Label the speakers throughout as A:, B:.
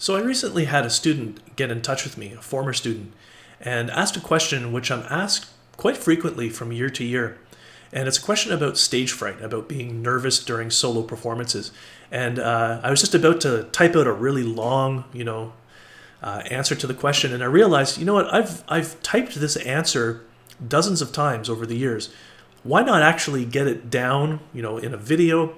A: So I recently had a student get in touch with me, a former student, and asked a question which I'm asked quite frequently from year to year. And it's a question about stage fright, about being nervous during solo performances. And I was just about to type out a really long, answer to the question, and I realized, you know what, I've typed this answer dozens of times over the years. Why not actually get it down, in a video,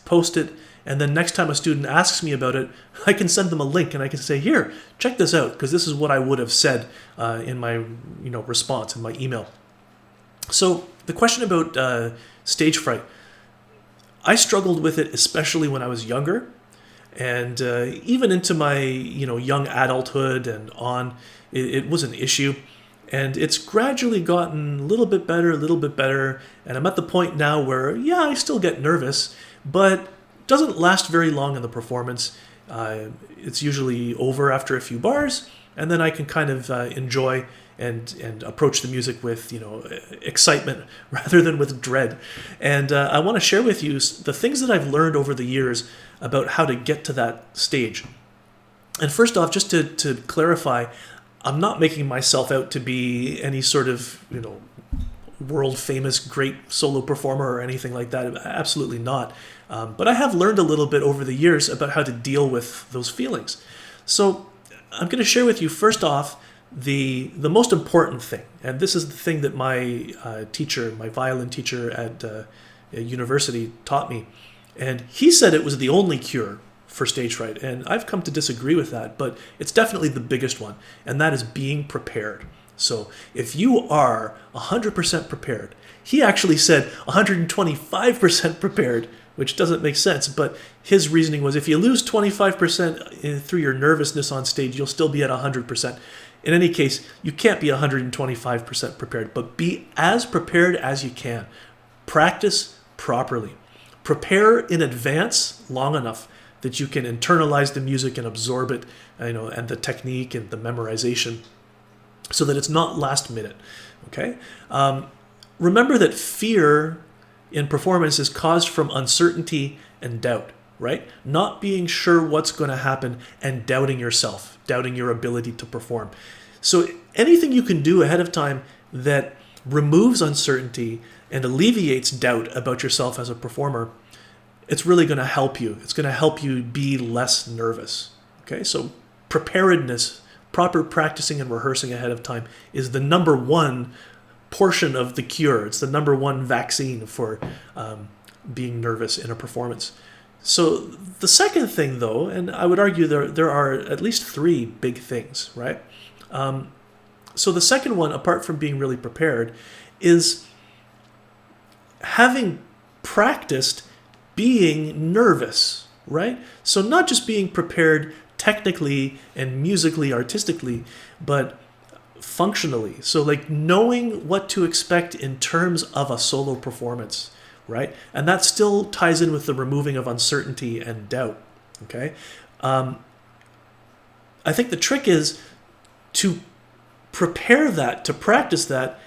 A: post it, and then next time a student asks me about it, I can send them a link and I can say, here, check this out, because this is what I would have said in my response, in my email. So the question about stage fright, I struggled with it especially when I was younger, and even into my young adulthood and on, it was an issue. And it's gradually gotten a little bit better, and I'm at the point now where, yeah, I still get nervous, but doesn't last very long in the performance. It's usually over after a few bars, and then I can kind of enjoy and approach the music with excitement rather than with dread. And I want to share with you the things that I've learned over the years about how to get to that stage. And first off, just to clarify, I'm not making myself out to be any sort of world famous great solo performer or anything like that. Absolutely not. But I have learned a little bit over the years about how to deal with those feelings. So I'm going to share with you first off the most important thing, and this is the thing that my my violin teacher at university taught me, and he said it was the only cure for stage fright, and I've come to disagree with that, but it's definitely the biggest one, and that is being prepared. So if you are 100% prepared, he actually said 125% prepared, which doesn't make sense, but his reasoning was if you lose 25% through your nervousness on stage, you'll still be at 100%. In any case, you can't be 125% prepared, but be as prepared as you can. Practice properly. Prepare in advance long enough that you can internalize the music and absorb it, and the technique and the memorization, so that it's not last minute. Okay? Remember that fear in performance is caused from uncertainty and doubt, right? Not being sure what's going to happen and doubting yourself, doubting your ability to perform. So anything you can do ahead of time that removes uncertainty and alleviates doubt about yourself as a performer, it's really going to help you. It's going to help you be less nervous. Okay, so preparedness, proper practicing and rehearsing ahead of time is the number one portion of the cure. It's the number one vaccine for being nervous in a performance. So the second thing, though, and I would argue there are at least three big things, right? So the second one, apart from being really prepared, is having practiced being nervous, right? So not just being prepared technically and musically, artistically, but functionally. So like knowing what to expect in terms of a solo performance, right? And that still ties in with the removing of uncertainty and doubt, okay? I think the trick is to prepare that, to practice that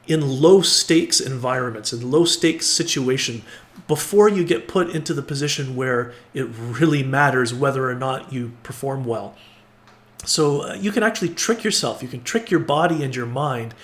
A: in low stakes environments, in low stakes situation, before you get put into the position where it really matters whether or not you perform well. So you can actually trick yourself, you can trick your body and your mind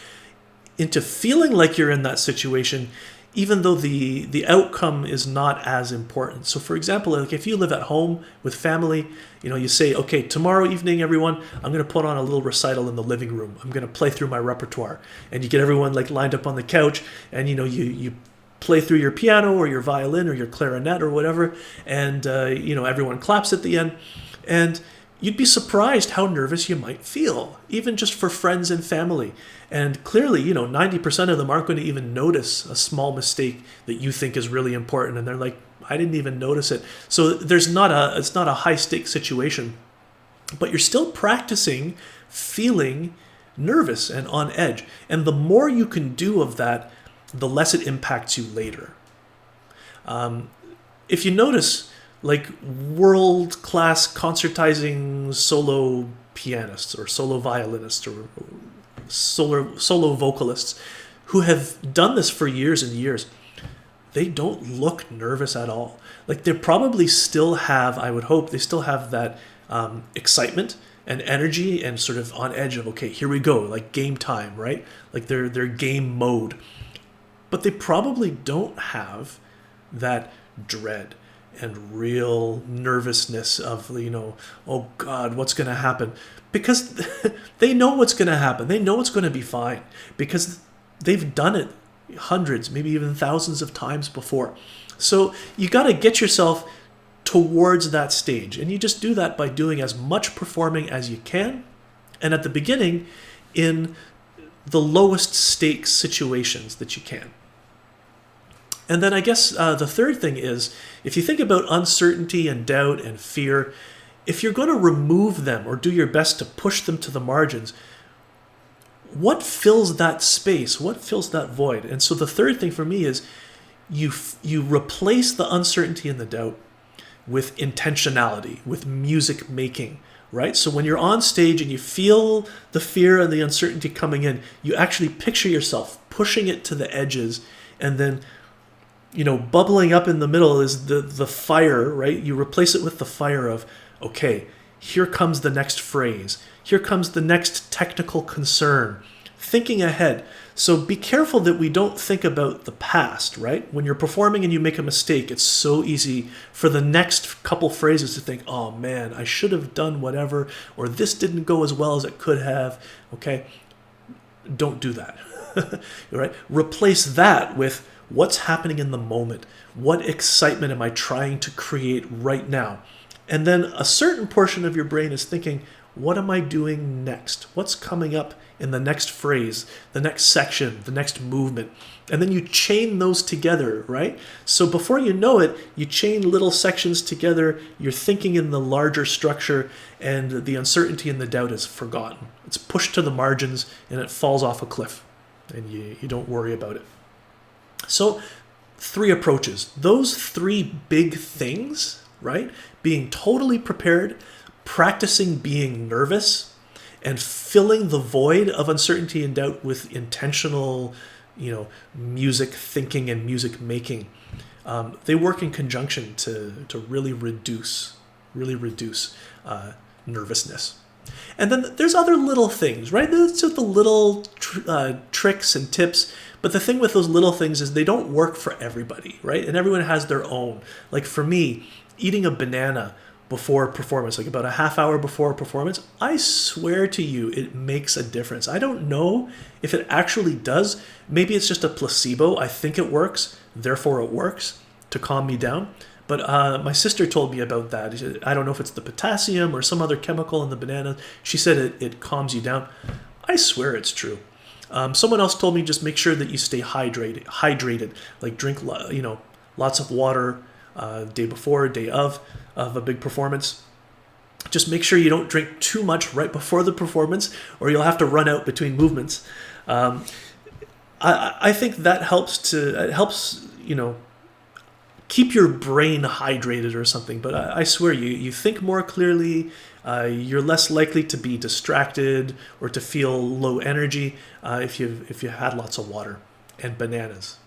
A: into feeling like you're in that situation, even though the outcome is not as important. So for example, like if you live at home with family, you say, okay, tomorrow evening, everyone, I'm going to put on a little recital in the living room. I'm going to play through my repertoire. And you get everyone like lined up on the couch, and you play through your piano or your violin or your clarinet or whatever, and everyone claps at the end. And you'd be surprised how nervous you might feel, even just for friends and family. And clearly, 90% of them aren't going to even notice a small mistake that you think is really important. And they're like, I didn't even notice it. So it's not a high stakes situation, but you're still practicing feeling nervous and on edge. And the more you can do of that, the less it impacts you later. If you notice, like world-class concertizing solo pianists or solo violinists or solo vocalists who have done this for years and years, they don't look nervous at all. Like they probably still have, I would hope, they still have that excitement and energy and sort of on edge of, okay, here we go, like game time, right? Like they're game mode. But they probably don't have that dread and real nervousness of, oh God, what's going to happen? Because they know what's going to happen. They know it's going to be fine because they've done it hundreds, maybe even thousands of times before. So you got to get yourself towards that stage. And you just do that by doing as much performing as you can. And at the beginning, in the lowest stakes situations that you can. And then I guess the third thing is, if you think about uncertainty and doubt and fear, if you're going to remove them or do your best to push them to the margins, what fills that space? What fills that void? And so the third thing for me is you replace the uncertainty and the doubt with intentionality, with music making, right? So when you're on stage and you feel the fear and the uncertainty coming in, you actually picture yourself pushing it to the edges, and then bubbling up in the middle is the fire, right? You replace it with the fire of, okay, here comes the next phrase. Here comes the next technical concern. Thinking ahead. So be careful that we don't think about the past, right? When you're performing and you make a mistake, it's so easy for the next couple phrases to think, oh man, I should have done whatever, or this didn't go as well as it could have, okay? Don't do that, right? Replace that with what's happening in the moment. What excitement am I trying to create right now? And then a certain portion of your brain is thinking, what am I doing next? What's coming up in the next phrase, the next section, the next movement? And then you chain those together, right? So before you know it, you chain little sections together, you're thinking in the larger structure, and the uncertainty and the doubt is forgotten. It's pushed to the margins and it falls off a cliff, and you don't worry about it. So 3 approaches. Those 3 big things, right? Being totally prepared, practicing being nervous, and filling the void of uncertainty and doubt with intentional, music thinking and music making. They work in conjunction to really reduce nervousness. And then there's other little things, right? There's just the little tricks and tips. But the thing with those little things is they don't work for everybody, right? And everyone has their own. Like for me, eating a banana before performance, like about a half hour before a performance, I swear to you, it makes a difference. I don't know if it actually does. Maybe it's just a placebo. I think it works, therefore it works to calm me down. But my sister told me about that. I don't know if it's the potassium or some other chemical in the banana. She said it calms you down. I swear it's true. Someone else told me just make sure that you stay hydrated, like drink, lots of water day before, day of a big performance. Just make sure you don't drink too much right before the performance, or you'll have to run out between movements. I think that helps keep your brain hydrated or something. But I swear you think more clearly. You're less likely to be distracted or to feel low energy if you had lots of water and bananas.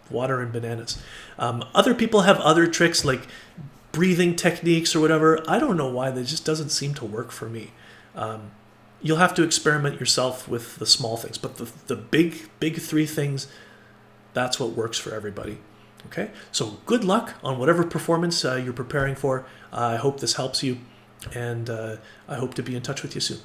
A: Water and bananas. Other people have other tricks like breathing techniques or whatever. I don't know why. That just doesn't seem to work for me. You'll have to experiment yourself with the small things. But the big 3 things, that's what works for everybody. Okay? So good luck on whatever performance you're preparing for. I hope this helps you. And I hope to be in touch with you soon.